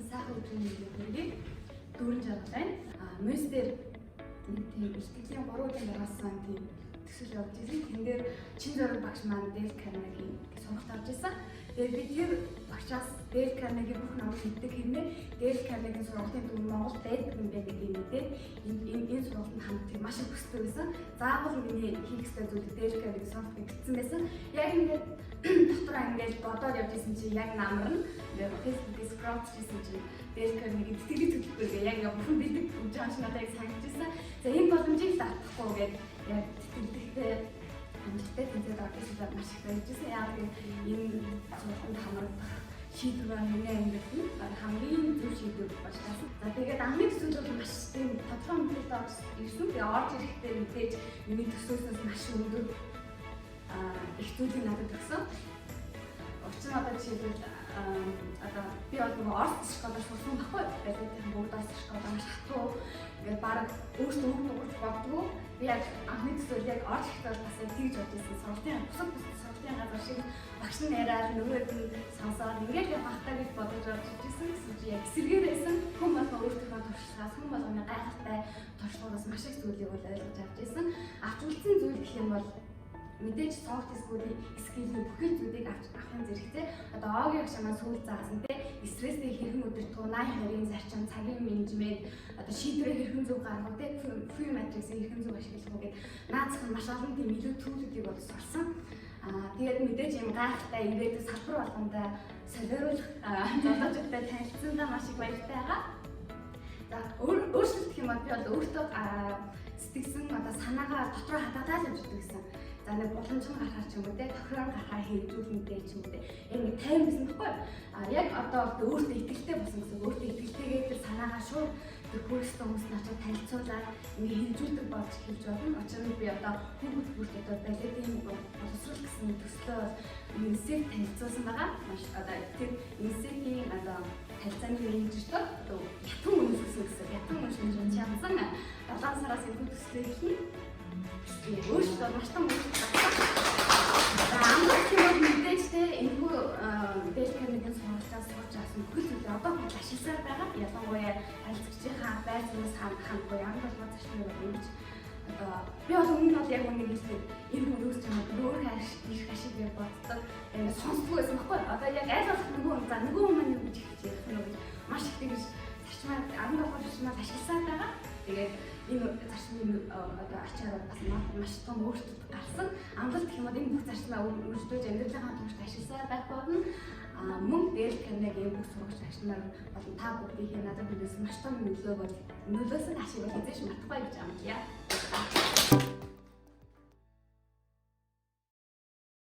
сайхан өдрийн мэндийг дүүрэн жаргал байна. Мөс дээр нэг тийм ихтгэлийн 3 удаа дараасан тийм төсөл явж ирсэн. Тэн дээр чин зориг багш маань Дейл Карнегийн сургалт авч ирсэн. Тэгээд би тэр багшаас Дейл Карнегийн бүх номыг мэддэг хэрнээ Дейл Карнегийн сургалтын төв Монголд байдаг юм байна гэдгийг мэдээд энэ сургалтанд хамтыг маш их хүсдэг байсан. Заавал миний хийх ёстой зүйл Дейл Карнегийн сургалтыг бичсэн байсан. Яг ингээд дотор ингээд бодоод явж исэн чинь яг намарна. Тэгээд Facebook-ээс scroll хийсэн чинь Дейл Карнегийн тэтгэлийн төлбөрөө яг ингээд бүхэн бидэг гэж надад яг санагдчихсан. За энэ боломжийг л авахгүй гээд яг тэтгэлтэй амжилттай тэнцээд орчихсон маш их баяжсэн. Яг энэ сургалтанд хамрагдах шийдвэр миний амьдралд хамгийн зөв шийдвэр болж байна. За тэгээд анхны төсөл бол маш тийм тодорхой мэдээлэл авч ирсэн. Тэгээд орж ирэхдээ мэдээж миний төсөөсөөс маш өндөр их зүйлийг надад өгсөн. Учир нь одоо жишээлбэл одоо би бол нөгөө орц школоор сурсан байхгүй. Тэгээд бүгд орц школоор маш хатуу ингээд баг өөртөө өгч боддгоо. Би яг анхны төсөөл яг орж ирэхдээ бас яг тэгж бодож байсан. Сургалтын бусад сургалтын газар шиг багш нь яриад нөгөөд нь сонсоод ингээд яг багтаа гэж бодож орж ирсэн гэсэн чи яг эсэргээр байсан. Хүн болго өөртөө туршлагаас хүн болгоны гайхалтай туршлагаас маш их зүйлийг бол ойлгож авч ирсэн. Авч үлдсэн зүйл гэх юм бол мэдээж soft skill-ийн бүхэл зүйлийг авахын зэрэгтэй одоо оогийн агшаа сүүл заасан те стресстэй хэрхэн өдөртгөө 80-20-ийн зарчим цагийн менежмент одоо шийдвэрээ хэрхэн зөв гаргах те free matrix-ийг хэрхэн зөв ашиглах уу гэдэг наацх нь маш олон тийм илүү төлөвлөлтийг бол сурсан. Тэгээд мэдээж юм гайхалтай ирээдүйн салбар болгондоо солиоруулах залуучуудтай танилцсандаа маш их баяртай байгаа. За өөрчлөлт гэх юм бол би бол өөртөө сэтгэсэн одоо санаагаа дотроо хадгалаад явж байгаа гэсэн. За нэг боломж нь гарахаар ч юм уу те тохироор гарахаар хэрэгжүүл мэдээ ч юм уу те ингэ тайм гэсэн байхгүй. Яг одоо өөртөө итгэлтэй болсон гэсэн. Өөртөө итгэлтэйгээ тэр санаагаа шууд тэр хөөстэй хүмүүстэй очиж танилцуулаад ингэ хэрэгжүүлдэг болж хэлж болно. Учир нь би одоо хүүхэд бүрт одоо балетын боловсрол гэсэн төслөө инсет танилцуулсан байгаа. Маш одоо тэр инсетийн одоо танилцааны менежертэй одоо ятан үнэс гэсэн. Ятан үнэс чамсан 7 сараас энэ төслийг хийн. Өөрсдөө маш том өөрчлөлт гаргасан. Амралт юм бол мэдээж те энэхүү Дейл Карнегийн сургалтаас сурч авсан бүхэл зүйлээ одоо хүртэл ашигласаар байгаа. Ялангуяа харилцагчийнхаа байр суурьнаас хангахгүй ямар болгоо зарчмыг өгч одоо би бол өмнө нь бол яг үнэ хэлсэн энэ хүмүүс ч юм уу өөр их ашиг гэж боддог. Энэ сонсдгоо байсан байхгүй. Одоо яг аль болох нөгөө хүн юу гэж хэлж ярих нь маш их тэгж зарчмаар 17 зарчмаар ашигласаар байгаа. Тэгээд энэ зарчмын одоо ачаараа бас маш том өөрчлөлт гарсан. Амлалт гэх юм бол энэ бүх зарчмаа өөрчлөж амьдралынхаа түвшинд ашигласаар байх болно. Мөн Дейл Карнегийн бүх сургагч агч нар болон та бүхэн надад өгсөн маш том нөлөөс нь ашиг бол эзэж мартахгүй гэж амлая.